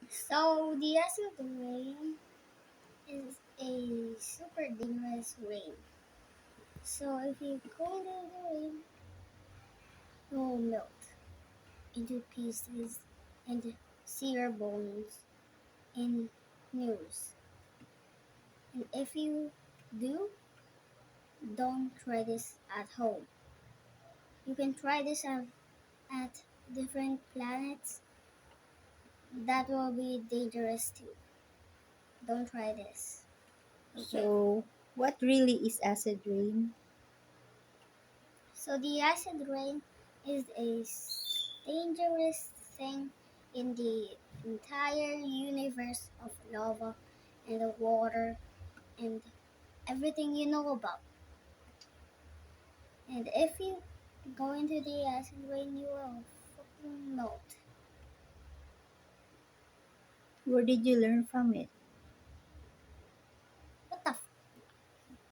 So the acid rain is a super dangerous rain. So if you go into the rain, you will melt into pieces and see your bones in news. And if you do, don't try this at home. You can try this at different planets. That will be dangerous too. Don't try this. Okay. So, what really is acid rain? So the acid rain is a dangerous thing in the entire universe of lava and the water and everything you know about. And if you go into the acid rain, you will fucking melt. Where did you learn from it?